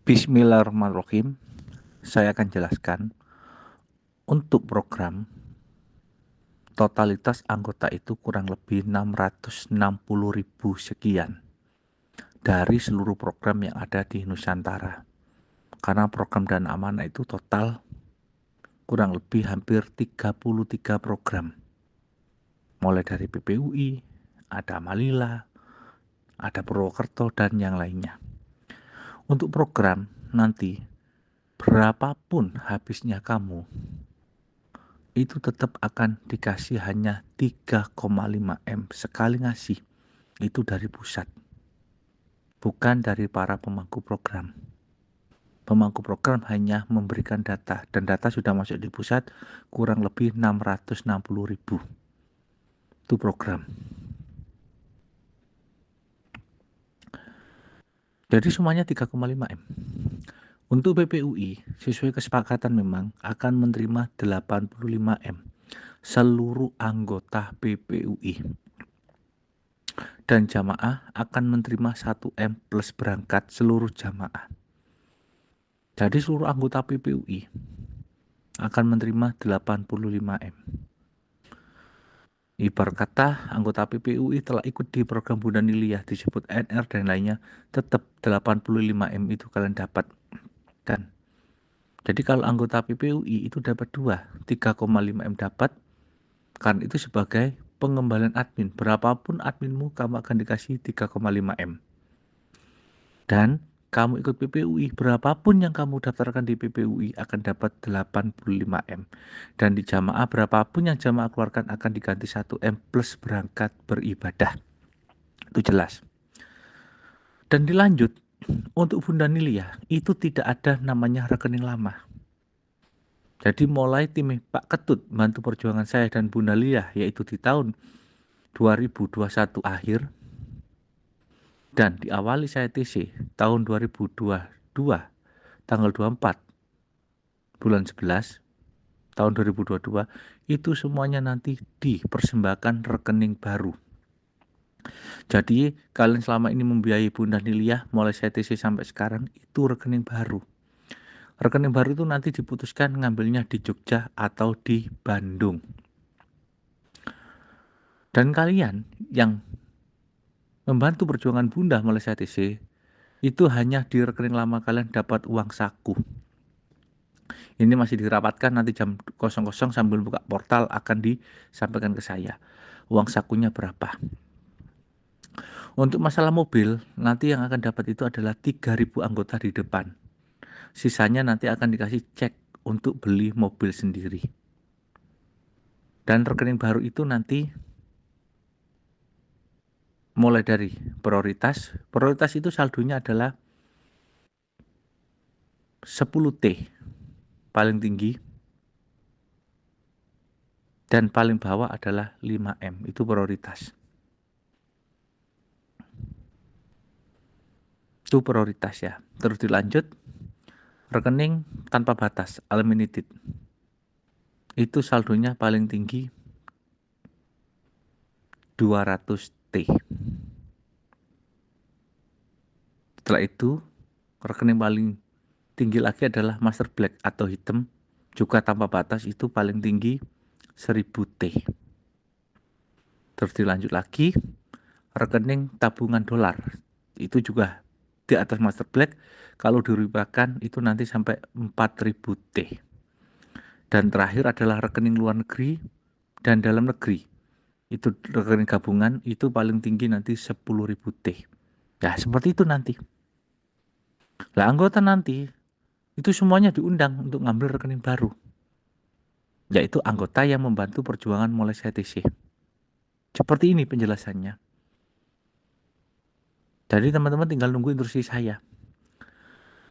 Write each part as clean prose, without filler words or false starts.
Bismillahirrahmanirrahim. Saya akan jelaskan untuk program totalitas anggota itu kurang lebih 660.000 sekian dari seluruh program yang ada di Nusantara. Karena program Dana Amanah itu total kurang lebih hampir 33 program. Mulai dari PPUI, ada Malila, ada Purwokerto dan yang lainnya. Untuk program nanti berapapun habisnya kamu itu tetap akan dikasih hanya 3,5 M sekali ngasih. Itu dari pusat, bukan dari para pemangku program. Pemangku program hanya memberikan data, dan data sudah masuk di pusat kurang lebih 660.000. Itu program. Jadi semuanya 3,5 M. Untuk PPUI, sesuai kesepakatan memang akan menerima 85 M seluruh anggota PPUI. Dan jamaah akan menerima 1 M plus berangkat seluruh jamaah. Jadi seluruh anggota PPUI akan menerima 85 M. Ibarat kata anggota PPUI telah ikut di program Bunda Nilia disebut NR dan lainnya, tetap 85 M itu kalian dapat kan. Jadi kalau anggota PPUI itu dapat 3,5 M dapat, kan itu sebagai pengembalian admin. Berapapun adminmu kamu akan dikasih 3,5 M. Dan kamu ikut PPUI, berapapun yang kamu daftarkan di PPUI akan dapat 85 M. Dan di jamaah, berapapun yang jamaah keluarkan akan diganti 1 M plus berangkat beribadah. Itu jelas. Dan dilanjut, untuk Bunda Nilia, itu tidak ada namanya rekening lama. Jadi mulai tim Pak Ketut, bantu perjuangan saya dan Bunda Nilia, yaitu di tahun 2021 akhir, dan diawali saya TC tahun 2022 tanggal 24 bulan 11 tahun 2022 itu semuanya nanti dipersembahkan rekening baru. Jadi kalian selama ini membiayai Bunda Nilia mulai saya TC sampai sekarang itu rekening baru. Rekening baru itu nanti diputuskan ngambilnya di Jogja atau di Bandung. Dan kalian yang membantu perjuangan Bunda mulai saya TC itu hanya di rekening lama kalian dapat uang saku. Ini masih dirapatkan, nanti jam 00 sambil buka portal akan disampaikan ke saya uang sakunya berapa. Untuk masalah mobil, nanti yang akan dapat itu adalah 3.000 anggota di depan. Sisanya nanti akan dikasih cek untuk beli mobil sendiri. Dan rekening baru itu nanti mulai dari prioritas. Prioritas itu saldonya adalah 10T paling tinggi, dan paling bawah adalah 5M, itu prioritas. Itu prioritas ya. Terus dilanjut rekening tanpa batas unlimited. Itu saldonya paling tinggi 200T. Setelah itu rekening paling tinggi lagi adalah master black atau hitam juga tanpa batas, itu paling tinggi 1000T. Terus dilanjut lagi rekening tabungan dolar, itu juga di atas master black, kalau dirupiahkan itu nanti sampai 4000T. Dan terakhir adalah rekening luar negeri dan dalam negeri, itu rekening gabungan itu paling tinggi nanti 10.000T. Ya seperti itu nanti. Lah anggota nanti itu semuanya diundang untuk ngambil rekening baru, yaitu anggota yang membantu perjuangan mulai CTC. Seperti ini penjelasannya. Jadi teman-teman tinggal nunggu instruksi saya.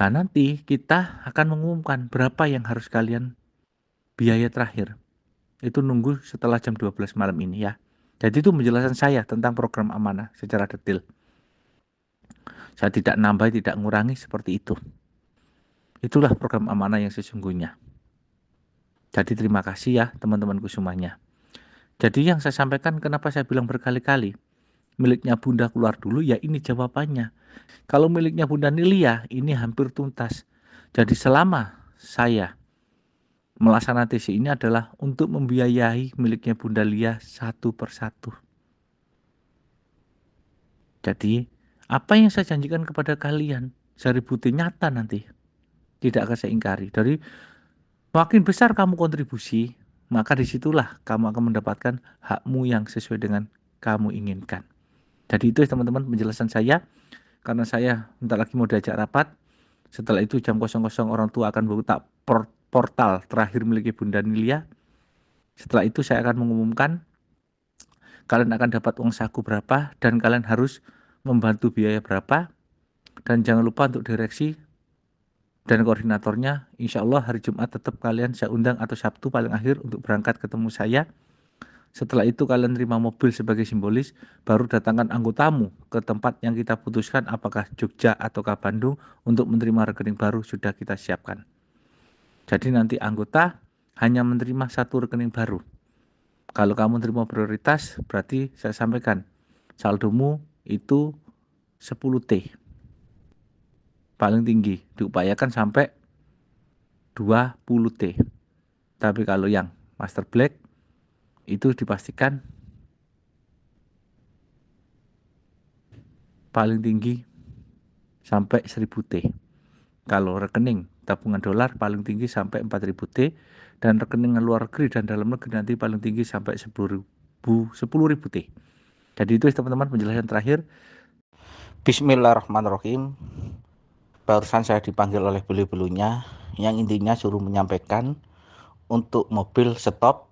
Nah nanti kita akan mengumumkan berapa yang harus kalian biaya terakhir. Itu nunggu setelah jam 12 malam ini ya. Jadi itu penjelasan saya tentang program amanah secara detail. Saya tidak nambah, tidak ngurangi, seperti itu. Itulah program amanah yang sesungguhnya. Jadi terima kasih ya teman-temanku semuanya. Jadi yang saya sampaikan, kenapa saya bilang berkali-kali, miliknya Bunda keluar dulu, ya ini jawabannya. Kalau miliknya Bunda Nilia, ini hampir tuntas. Jadi selama saya melaksanakan TC ini adalah untuk membiayai miliknya Bunda Lia satu persatu. Jadi, apa yang saya janjikan kepada kalian, dari bukti nyata nanti, tidak akan saya ingkari. Dari makin besar kamu kontribusi, maka disitulah kamu akan mendapatkan hakmu yang sesuai dengan kamu inginkan. Jadi itu teman-teman penjelasan saya, karena saya bentar lagi mau diajak rapat. Setelah itu jam 00 orang tua akan buka portal terakhir milik Bunda Nilia. Setelah itu saya akan mengumumkan kalian akan dapat uang saku berapa dan kalian harus membantu biaya berapa. Dan jangan lupa untuk direksi dan koordinatornya, insya Allah hari Jumat tetap kalian saya undang atau Sabtu paling akhir untuk berangkat ketemu saya. Setelah itu kalian terima mobil sebagai simbolis, baru datangkan anggotamu ke tempat yang kita putuskan, apakah Jogja ataukah Bandung, untuk menerima rekening baru sudah kita siapkan. Jadi nanti anggota hanya menerima satu rekening baru. Kalau kamu terima prioritas, berarti saya sampaikan saldomu itu 10T. Paling tinggi diupayakan sampai 20T. Tapi kalau yang Master Black itu dipastikan paling tinggi sampai 1000T. Kalau rekening tabungan dolar paling tinggi sampai 4000T, dan rekening luar negeri dan dalam negeri nanti paling tinggi sampai 10.000T. Jadi itu teman-teman penjelasan terakhir. Bismillahirrahmanirrahim. Barusan saya dipanggil oleh belu-belunya yang intinya suruh menyampaikan untuk mobil stop,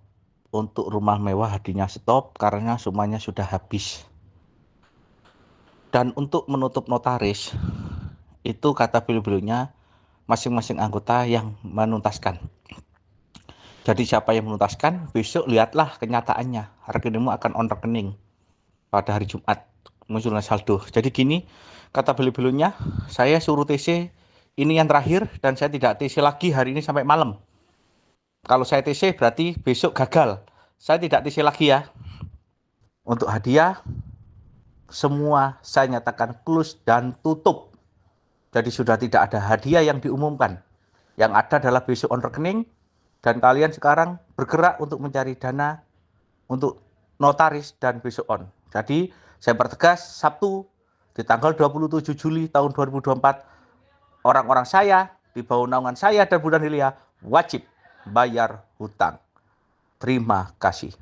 untuk rumah mewah hadinya stop karena semuanya sudah habis. Dan untuk menutup notaris, itu kata belu-belunya masing-masing anggota yang menuntaskan. Jadi siapa yang menuntaskan, besok lihatlah kenyataannya. Rekeningmu akan on rekening pada hari Jumat, munculnya saldo. Jadi gini, kata belu-belunya, saya suruh TC ini yang terakhir dan saya tidak TC lagi hari ini sampai malam. Kalau saya TC berarti besok gagal. Saya tidak TC lagi ya. Untuk hadiah, semua saya nyatakan close dan tutup. Jadi sudah tidak ada hadiah yang diumumkan. Yang ada adalah besok on rekening, dan kalian sekarang bergerak untuk mencari dana untuk notaris dan besok on. Jadi saya pertegas, Sabtu di tanggal 27 Juli tahun 2024, orang-orang saya di bawah naungan saya dan Bunda Nilia wajib bayar hutang. Terima kasih.